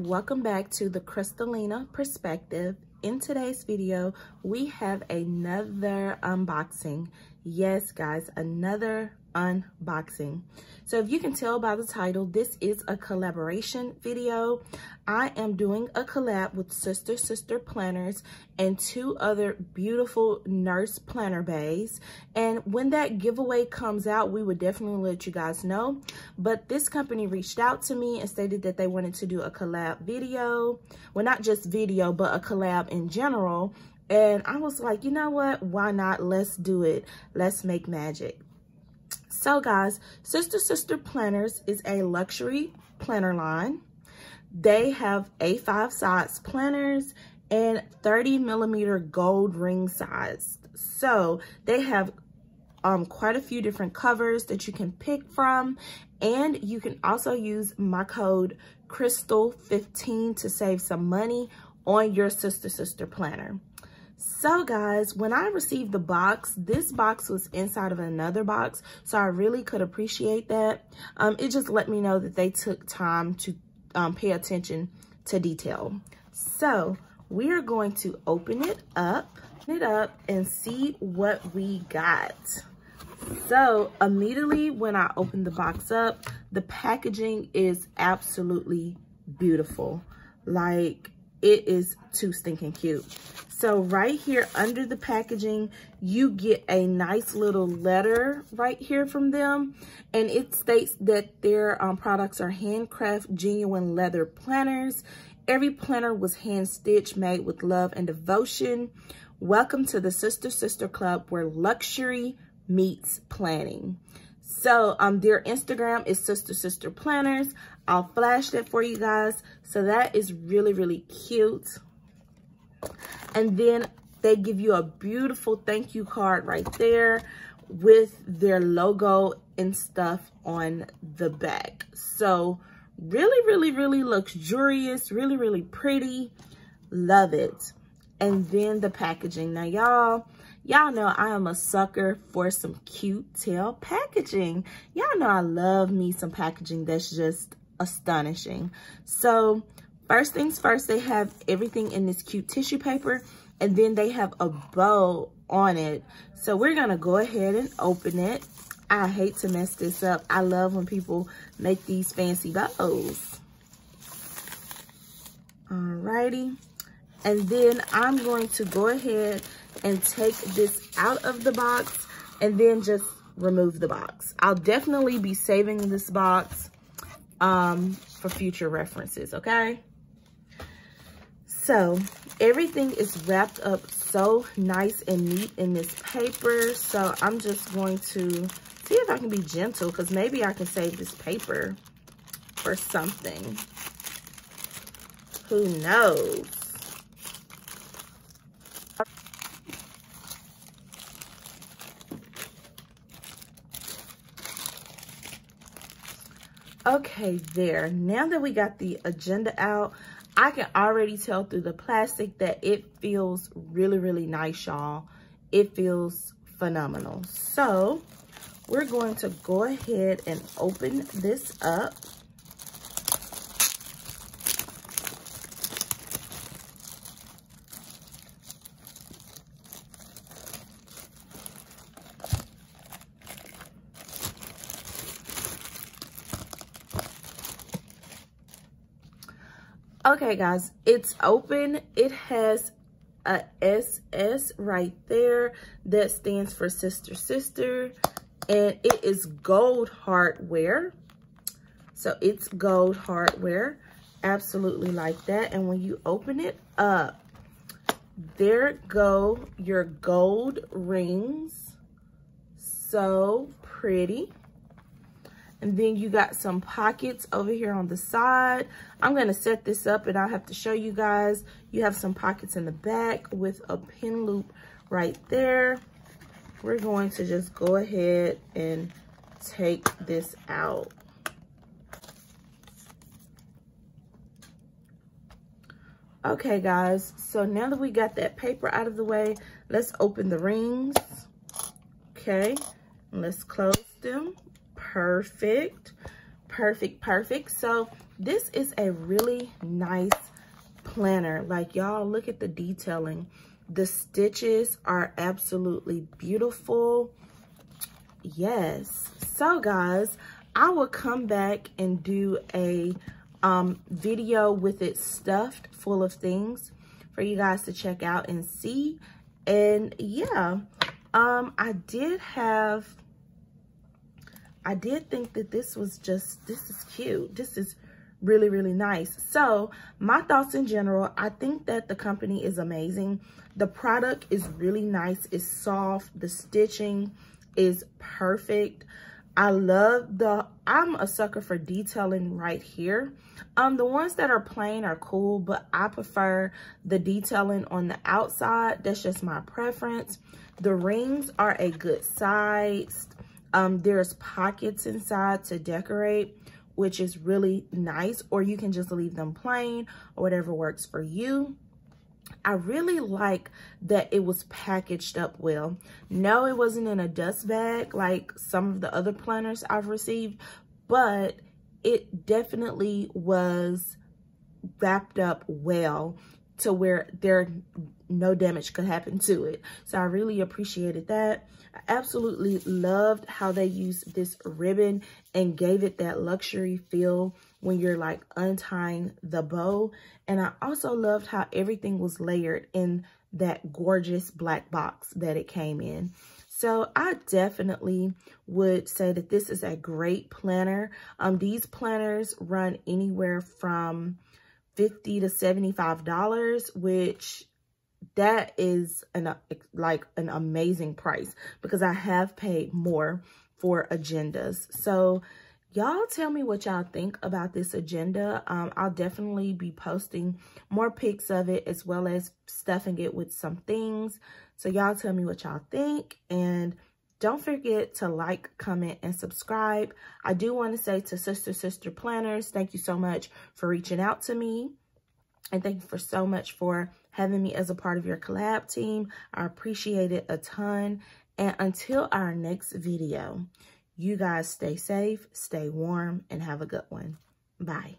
welcome back to the Crystalina Perspective. In today's video, we have another unboxing. Yes, guys, another unboxing. So if you can tell by the title, this is a collaboration video. I am doing a collab with Sister Planners and two other beautiful nurse planner bays. And when that giveaway comes out, we would definitely let you guys know. But this company reached out to me and stated that they wanted to do a collab video. Well, not just video, but a collab in general. And I was like, you know what? Why not? Let's do it. Let's make magic. So guys, Sister Planners is a luxury planner line. They have A5 size planners and 30mm gold ring size. So they have quite a few different covers that you can pick from. And you can also use my code Crystal15 to save some money on your Sister planner. So guys, when I received the box, this box was inside of another box, so I really could appreciate that. It just let me know that they took time to pay attention to detail. So we are going to open it up and see what we got. So immediately when I opened the box up, the packaging is absolutely beautiful. Like, it is too stinking cute. So right here under the packaging, you get a nice little letter right here from them. And it states that their products are handcraft genuine leather planners. Every planner was hand stitched, made with love and devotion. Welcome to the Sister Club, where luxury meets planning. So their Instagram is Sister Planners. I'll flash that for you guys. So that is really, really cute. And then they give you a beautiful thank you card right there with their logo and stuff on the back. So really luxurious, really pretty. Love it. And then the packaging. Now y'all know I am a sucker for some cute tail packaging. Y'all know I love me some packaging that's just astonishing. So first things first, they have everything in this cute tissue paper, and then they have a bow on it. So we're gonna go ahead and open it. I hate to mess this up. I love when people make these fancy bows. Alrighty. And then I'm going to go ahead and take this out of the box and then just remove the box. I'll definitely be saving this box for future references, okay? So everything is wrapped up so nice and neat in this paper. So I'm just going to see if I can be gentle, because maybe I can save this paper for something. Who knows? Okay, there. Now that we got the agenda out, I can already tell through the plastic that it feels really nice, y'all. It feels phenomenal. So we're going to go ahead and open this up. Okay, guys, it's open. It has a SS right there that stands for Sister, and it is gold hardware. So it's gold hardware, absolutely like that. And when you open it up, there go your gold rings. So pretty. And then you got some pockets over here on the side. I'm gonna set this up and I'll have to show you guys. You have some pockets in the back with a pin loop right there. We're going to just go ahead and take this out. Okay, guys, so now that we got that paper out of the way, let's open the rings. Okay, and let's close them. Perfect. Perfect, perfect. So this is a really nice planner. Like, y'all, look at the detailing. The stitches are absolutely beautiful. Yes. So guys, I will come back and do a video with it stuffed full of things for you guys to check out and see. And yeah, I did think that this is cute. This is really, really nice. So my thoughts in general, I think that the company is amazing. The product is really nice. It's soft. The stitching is perfect. I'm a sucker for detailing right here. The ones that are plain are cool, but I prefer the detailing on the outside. That's just my preference. The rings are a good size. There's pockets inside to decorate, which is really nice, or you can just leave them plain or whatever works for you. I really like that it was packaged up well. No, it wasn't in a dust bag like some of the other planners I've received, but it definitely was wrapped up well to where no damage could happen to it. So I really appreciated that. I absolutely loved how they used this ribbon and gave it that luxury feel when you're like untying the bow. And I also loved how everything was layered in that gorgeous black box that it came in. So I definitely would say that this is a great planner. These planners run anywhere from $50 to $75, which that is an amazing price because I have paid more for agendas. So y'all tell me what y'all think about this agenda. I'll definitely be posting more pics of it as well as stuffing it with some things. So y'all tell me what y'all think, and don't forget to like, comment, and subscribe. I do want to say to Sister Planners, thank you so much for reaching out to me. And thank you so much for having me as a part of your collab team. I appreciate it a ton. And until our next video, you guys stay safe, stay warm, and have a good one. Bye.